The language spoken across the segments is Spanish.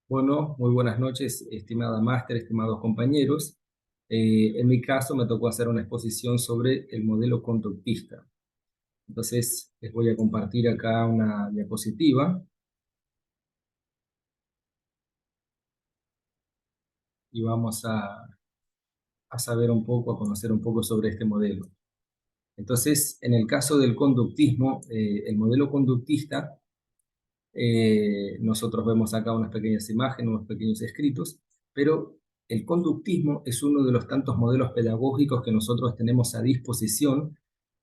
Bueno, muy buenas noches, estimada máster, estimados compañeros. En mi caso me tocó hacer una exposición sobre el modelo conductista. Entonces, les voy a compartir acá una diapositiva y vamos a saber un poco, a conocer un poco sobre este modelo. Entonces, en el caso del conductismo, el modelo conductista, nosotros vemos acá unas pequeñas imágenes, unos pequeños escritos, pero el conductismo es uno de los tantos modelos pedagógicos que nosotros tenemos a disposición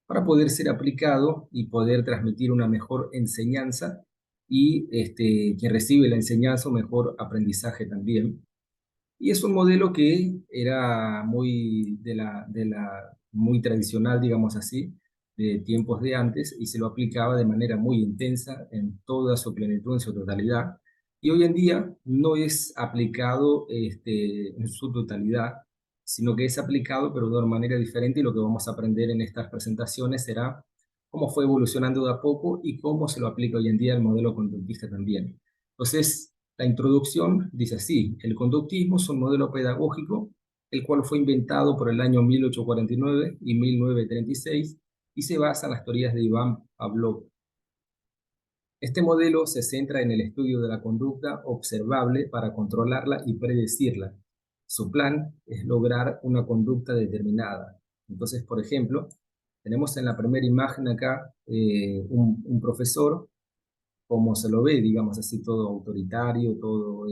para poder ser aplicado y poder transmitir una mejor enseñanza y quien recibe la enseñanza un mejor aprendizaje también. Y es un modelo que era muy muy tradicional, digamos así, de tiempos de antes, y se lo aplicaba de manera muy intensa en toda su plenitud, en su totalidad. Y hoy en día no es aplicado en su totalidad, sino que es aplicado, pero de una manera diferente, y lo que vamos a aprender en estas presentaciones será cómo fue evolucionando de a poco y cómo se lo aplica hoy en día el modelo conductista también. Entonces, la introducción dice así: el conductismo es un modelo pedagógico el cual fue inventado por el año 1849 y 1936 y se basa en las teorías de Iván Pavlov. Este modelo se centra en el estudio de la conducta observable para controlarla y predecirla. Su plan es lograr una conducta determinada. Entonces, por ejemplo, tenemos en la primera imagen acá un profesor, como se lo ve, digamos así, todo autoritario, todo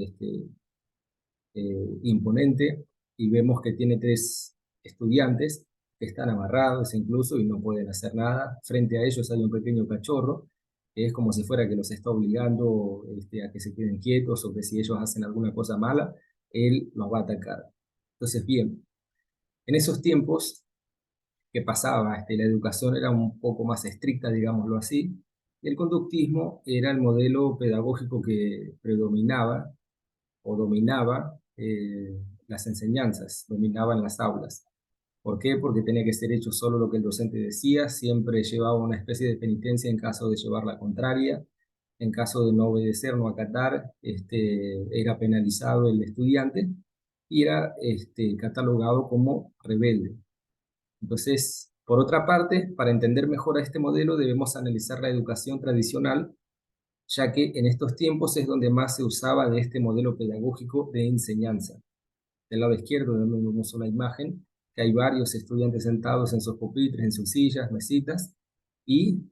imponente, y vemos que tiene tres estudiantes que están amarrados incluso y no pueden hacer nada. Frente a ellos hay un pequeño cachorro, que es como si fuera que los está obligando a que se queden quietos, o que si ellos hacen alguna cosa mala, él los va a atacar. Entonces, bien, en esos tiempos que pasaba, la educación era un poco más estricta, digámoslo así, y el conductismo era el modelo pedagógico que predominaba o dominaba las enseñanzas, dominaban las aulas. ¿Por qué? Porque tenía que ser hecho solo lo que el docente decía, siempre llevaba una especie de penitencia en caso de llevar la contraria, en caso de no obedecer, no acatar, era penalizado el estudiante y era catalogado como rebelde. Entonces, por otra parte, para entender mejor a este modelo debemos analizar la educación tradicional, ya que en estos tiempos es donde más se usaba de este modelo pedagógico de enseñanza. Del lado izquierdo vemos una imagen que hay varios estudiantes sentados en sus pupitres, en sus sillas, mesitas, y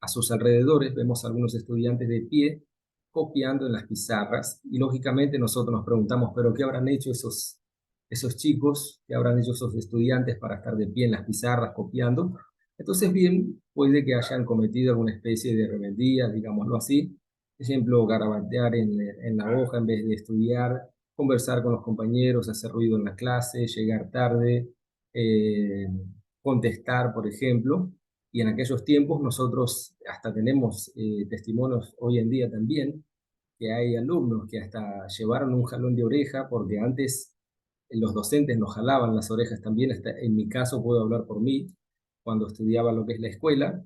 a sus alrededores vemos algunos estudiantes de pie copiando en las pizarras, y lógicamente nosotros nos preguntamos, ¿pero qué habrán hecho esos chicos, qué habrán hecho esos estudiantes para estar de pie en las pizarras copiando? Entonces, bien, puede que hayan cometido alguna especie de rebeldía, digámoslo así. Por ejemplo, garabatear en la hoja en vez de estudiar, conversar con los compañeros, hacer ruido en la clase, llegar tarde, eh, contestar, por ejemplo. Y en aquellos tiempos nosotros hasta tenemos testimonios hoy en día también, que hay alumnos que hasta llevaron un jalón de oreja, porque antes los docentes nos jalaban las orejas también. Hasta en mi caso puedo hablar por mí. Cuando estudiaba lo que es la escuela,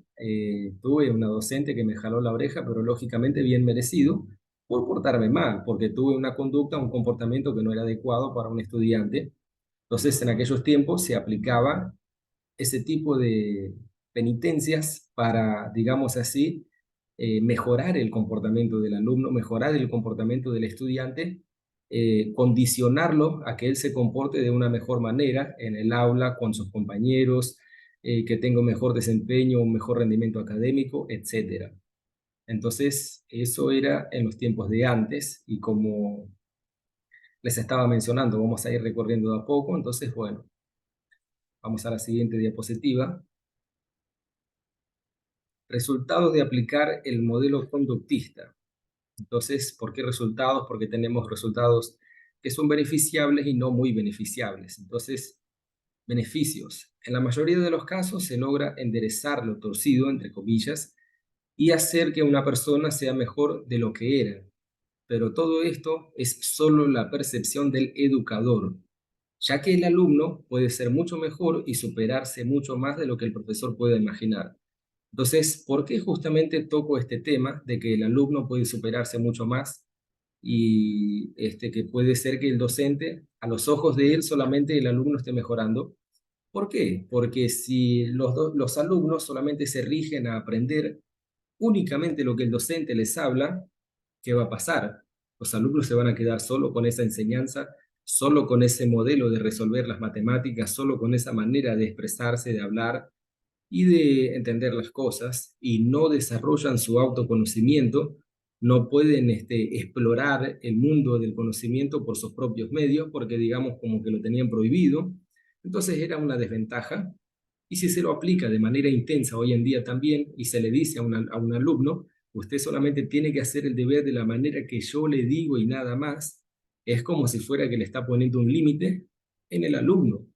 tuve una docente que me jaló la oreja, pero lógicamente bien merecido, por portarme mal, porque tuve una conducta, un comportamiento que no era adecuado para un estudiante. Entonces, en aquellos tiempos se aplicaba ese tipo de penitencias para, digamos así, mejorar el comportamiento del alumno, mejorar el comportamiento del estudiante, condicionarlo a que él se comporte de una mejor manera en el aula, con sus compañeros, que tenga un mejor desempeño, un mejor rendimiento académico, etcétera. Entonces, eso era en los tiempos de antes, y como les estaba mencionando, vamos a ir recorriendo de a poco. Entonces, bueno, vamos a la siguiente diapositiva. Resultados de aplicar el modelo conductista. Entonces, ¿por qué resultados? Porque tenemos resultados que son beneficiables y no muy beneficiables. Entonces, beneficios. En la mayoría de los casos se logra enderezar lo torcido, entre comillas, y hacer que una persona sea mejor de lo que era. Pero todo esto es solo la percepción del educador, ya que el alumno puede ser mucho mejor y superarse mucho más de lo que el profesor puede imaginar. Entonces, ¿por qué justamente toco este tema de que el alumno puede superarse mucho más? y que puede ser que el docente, a los ojos de él, solamente el alumno esté mejorando. ¿Por qué? Porque si los alumnos solamente se rigen a aprender únicamente lo que el docente les habla, ¿qué va a pasar? Los alumnos se van a quedar solo con esa enseñanza, solo con ese modelo de resolver las matemáticas, solo con esa manera de expresarse, de hablar y de entender las cosas, y no desarrollan su autoconocimiento, no pueden explorar el mundo del conocimiento por sus propios medios, porque digamos como que lo tenían prohibido. Entonces era una desventaja. Y si se lo aplica de manera intensa hoy en día también y se le dice a un alumno, usted solamente tiene que hacer el deber de la manera que yo le digo y nada más, es como si fuera que le está poniendo un límite en el alumno.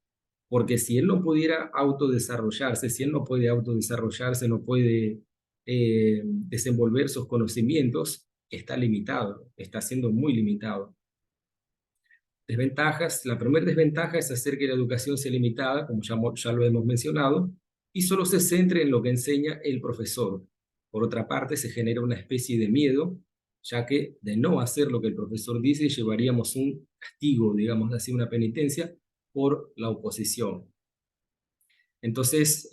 Porque si él no pudiera autodesarrollarse, si él no puede autodesarrollarse, no puede desenvolver sus conocimientos, está limitado, está siendo muy limitado. Desventajas. La primera desventaja es hacer que la educación sea limitada, como ya lo hemos mencionado, y solo se centre en lo que enseña el profesor. Por otra parte, se genera una especie de miedo, ya que de no hacer lo que el profesor dice, llevaríamos un castigo, digamos así, una penitencia por la oposición. Entonces,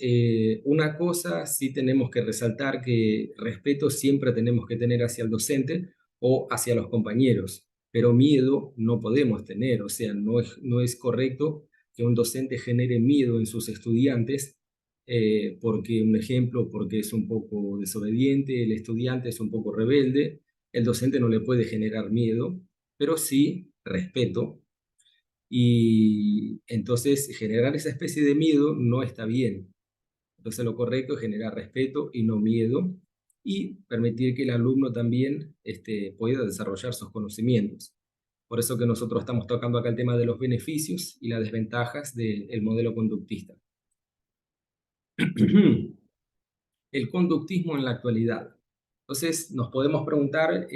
una cosa sí tenemos que resaltar, que respeto siempre tenemos que tener hacia el docente o hacia los compañeros, pero miedo no podemos tener. O sea, no es correcto que un docente genere miedo en sus estudiantes, porque, un ejemplo, porque es un poco desobediente, el estudiante es un poco rebelde, el docente no le puede generar miedo, pero sí respeto. Y entonces generar esa especie de miedo no está bien. Entonces lo correcto es generar respeto y no miedo, y permitir que el alumno también pueda desarrollar sus conocimientos. Por eso que nosotros estamos tocando acá el tema de los beneficios y las desventajas del modelo conductista. El conductismo en la actualidad. Entonces, nos podemos preguntar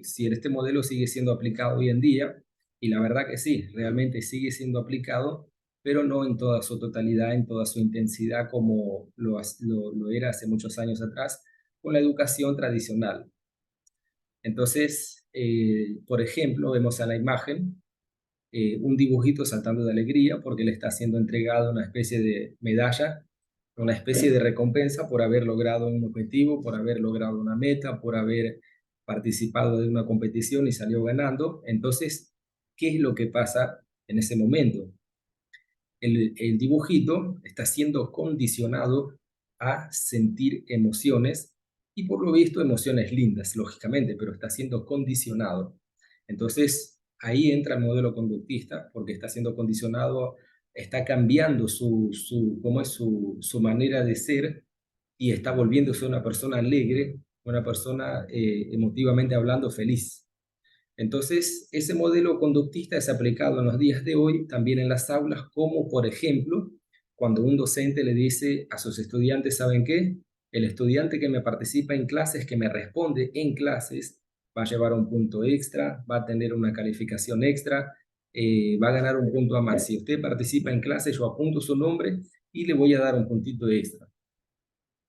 si este modelo sigue siendo aplicado hoy en día, y la verdad que sí, realmente sigue siendo aplicado, pero no en toda su totalidad, en toda su intensidad como lo era hace muchos años atrás con la educación tradicional. Entonces, por ejemplo, vemos a la imagen un dibujito saltando de alegría porque le está siendo entregado una especie de medalla, una especie de recompensa por haber logrado un objetivo, por haber logrado una meta, por haber participado de una competición y salió ganando. Entonces, ¿qué es lo que pasa en ese momento? El dibujito está siendo condicionado a sentir emociones, y por lo visto emociones lindas, lógicamente, pero está siendo condicionado. Entonces, ahí entra el modelo conductista, porque está siendo condicionado, está cambiando cómo es su manera de ser, y está volviéndose una persona alegre, una persona emotivamente hablando feliz. Entonces, ese modelo conductista es aplicado en los días de hoy también en las aulas, como por ejemplo, cuando un docente le dice a sus estudiantes, ¿saben qué? El estudiante que me participa en clases, que me responde en clases, va a llevar un punto extra, va a tener una calificación extra, va a ganar un punto a más. Si usted participa en clases, yo apunto su nombre y le voy a dar un puntito extra.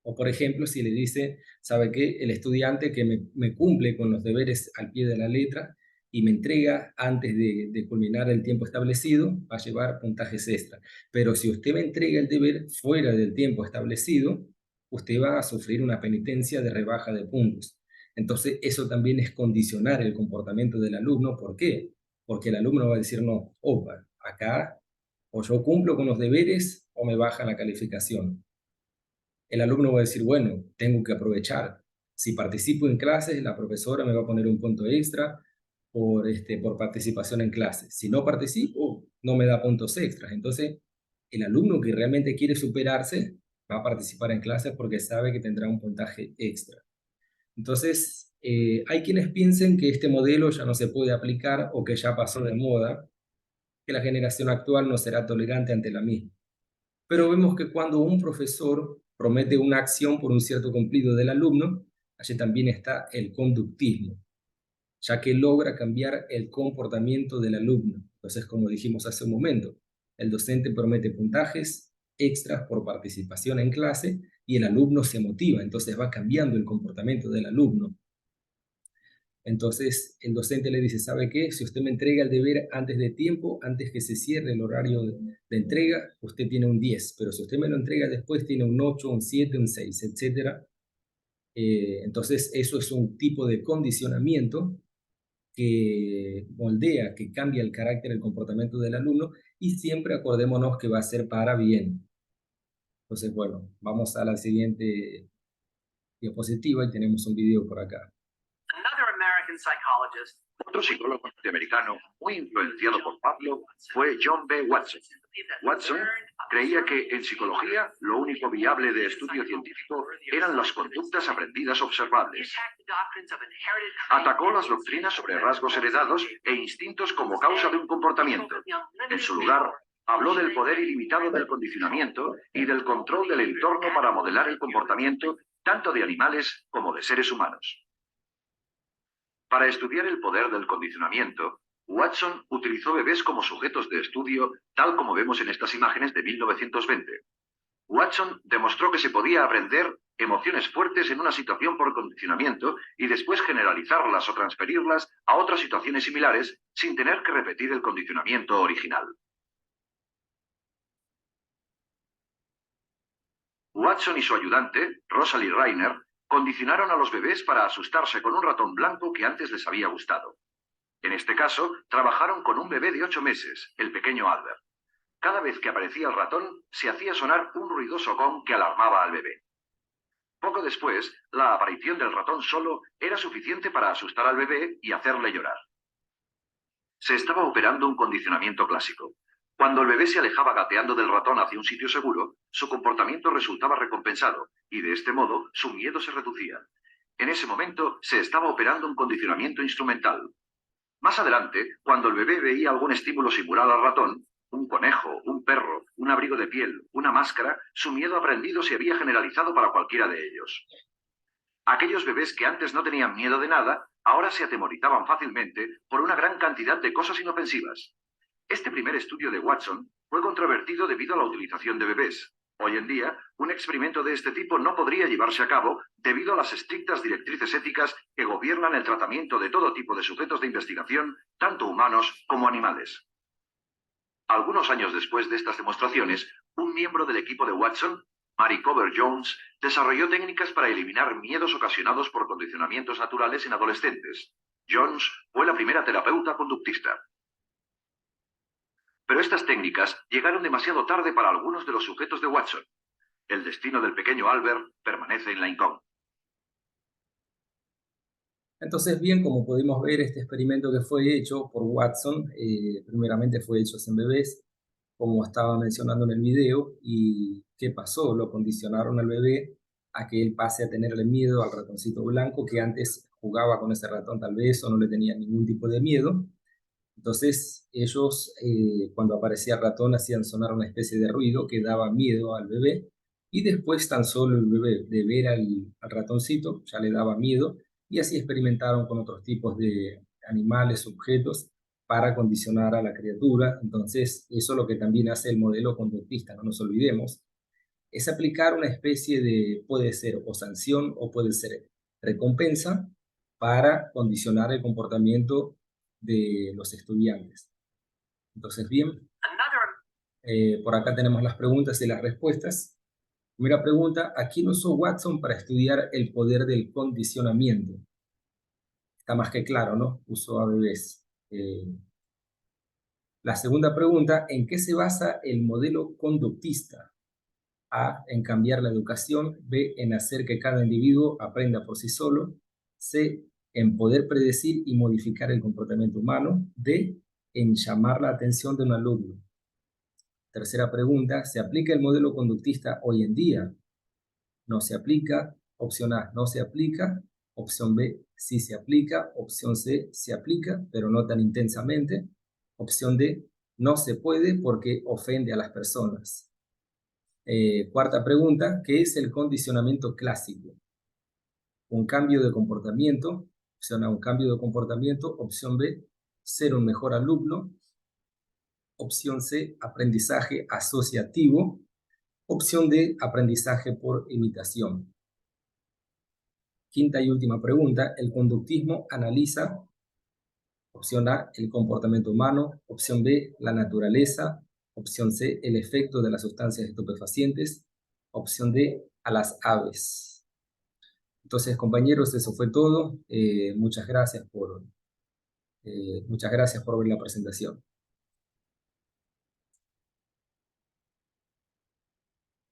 O por ejemplo, si le dice, ¿sabe qué? El estudiante que me cumple con los deberes al pie de la letra y me entrega antes de culminar el tiempo establecido, va a llevar puntajes extra. Pero si usted me entrega el deber fuera del tiempo establecido, usted va a sufrir una penitencia de rebaja de puntos. Entonces, eso también es condicionar el comportamiento del alumno. ¿Por qué? Porque el alumno va a decir, no, opa, acá o yo cumplo con los deberes o me baja la calificación. El alumno va a decir, bueno, tengo que aprovechar. Si participo en clases, la profesora me va a poner un punto extra por participación en clases. Si no participo, no me da puntos extras. Entonces, el alumno que realmente quiere superarse va a participar en clases porque sabe que tendrá un puntaje extra. Entonces, hay quienes piensen que este modelo ya no se puede aplicar o que ya pasó de moda, que la generación actual no será tolerante ante la misma. Pero vemos que cuando un profesor promete una acción por un cierto cumplido del alumno, allí también está el conductismo, ya que logra cambiar el comportamiento del alumno. Entonces, como dijimos hace un momento, el docente promete puntajes extras por participación en clase y el alumno se motiva, entonces va cambiando el comportamiento del alumno. Entonces el docente le dice, ¿sabe qué? Si usted me entrega el deber antes de tiempo, antes que se cierre el horario de entrega, usted tiene un 10, pero si usted me lo entrega después, tiene un 8, un 7, un 6, etcétera. Entonces eso es un tipo de condicionamiento que moldea, que cambia el carácter, el comportamiento del alumno, y siempre acordémonos que va a ser para bien. Entonces, bueno, vamos a la siguiente diapositiva y tenemos un video por acá. Otro psicólogo norteamericano muy influenciado por Pablo fue John B. Watson. Watson creía que en psicología lo único viable de estudio científico eran las conductas aprendidas observables. Atacó las doctrinas sobre rasgos heredados e instintos como causa de un comportamiento. En su lugar, habló del poder ilimitado del condicionamiento y del control del entorno para modelar el comportamiento tanto de animales como de seres humanos. Para estudiar el poder del condicionamiento, Watson utilizó bebés como sujetos de estudio, tal como vemos en estas imágenes de 1920. Watson demostró que se podía aprender emociones fuertes en una situación por condicionamiento y después generalizarlas o transferirlas a otras situaciones similares sin tener que repetir el condicionamiento original. Watson y su ayudante, Rosalie Reiner, condicionaron a los bebés para asustarse con un ratón blanco que antes les había gustado. En este caso, trabajaron con un bebé de 8 meses, el pequeño Albert. Cada vez que aparecía el ratón, se hacía sonar un ruidoso gong que alarmaba al bebé. Poco después, la aparición del ratón solo era suficiente para asustar al bebé y hacerle llorar. Se estaba operando un condicionamiento clásico. Cuando el bebé se alejaba gateando del ratón hacia un sitio seguro, su comportamiento resultaba recompensado, y de este modo su miedo se reducía. En ese momento se estaba operando un condicionamiento instrumental. Más adelante, cuando el bebé veía algún estímulo similar al ratón, un conejo, un perro, un abrigo de piel, una máscara, su miedo aprendido se había generalizado para cualquiera de ellos. Aquellos bebés que antes no tenían miedo de nada, ahora se atemorizaban fácilmente por una gran cantidad de cosas inofensivas. Este primer estudio de Watson fue controvertido debido a la utilización de bebés. Hoy en día, un experimento de este tipo no podría llevarse a cabo debido a las estrictas directrices éticas que gobiernan el tratamiento de todo tipo de sujetos de investigación, tanto humanos como animales. Algunos años después de estas demostraciones, un miembro del equipo de Watson, Mary Cover Jones, desarrolló técnicas para eliminar miedos ocasionados por condicionamientos naturales en adolescentes. Jones fue la primera terapeuta conductista. Pero estas técnicas llegaron demasiado tarde para algunos de los sujetos de Watson. El destino del pequeño Albert permanece en la incógnita. Entonces, bien, como pudimos ver, este experimento que fue hecho por Watson, primeramente fue hecho en bebés, como estaba mencionando en el video, y ¿qué pasó? Lo condicionaron al bebé a que él pase a tenerle miedo al ratoncito blanco, que antes jugaba con ese ratón tal vez o no le tenía ningún tipo de miedo. Entonces ellos, cuando aparecía el ratón, hacían sonar una especie de ruido que daba miedo al bebé, y después tan solo el bebé de ver al ratoncito ya le daba miedo, y así experimentaron con otros tipos de animales, objetos, para condicionar a la criatura. Entonces eso es lo que también hace el modelo conductista, no nos olvidemos, es aplicar una especie de, puede ser o sanción o puede ser recompensa, para condicionar el comportamiento de los estudiantes. Entonces, bien, por acá tenemos las preguntas y las respuestas. Primera pregunta: ¿a quién usó Watson para estudiar el poder del condicionamiento? Está más que claro, ¿no? Usó a bebés. La segunda pregunta: ¿en qué se basa el modelo conductista? A, en cambiar la educación. B, en hacer que cada individuo aprenda por sí solo. C, en poder predecir y modificar el comportamiento humano. D, en llamar la atención de un alumno. Tercera pregunta: ¿se aplica el modelo conductista hoy en día? No se aplica. Opción A, no se aplica. Opción B, sí se aplica. Opción C, se aplica, pero no tan intensamente. Opción D, no se puede porque ofende a las personas. Cuarta pregunta: ¿qué es el condicionamiento clásico? Un cambio de comportamiento. Opción A, un cambio de comportamiento. Opción B, ser un mejor alumno. Opción C, aprendizaje asociativo. Opción D, aprendizaje por imitación. quinta y última pregunta, el conductismo analiza, opción A, el comportamiento humano, opción B, la naturaleza, opción C, el efecto de las sustancias estupefacientes, opción D, a las aves. Entonces, compañeros, eso fue todo. Muchas gracias por ver la presentación.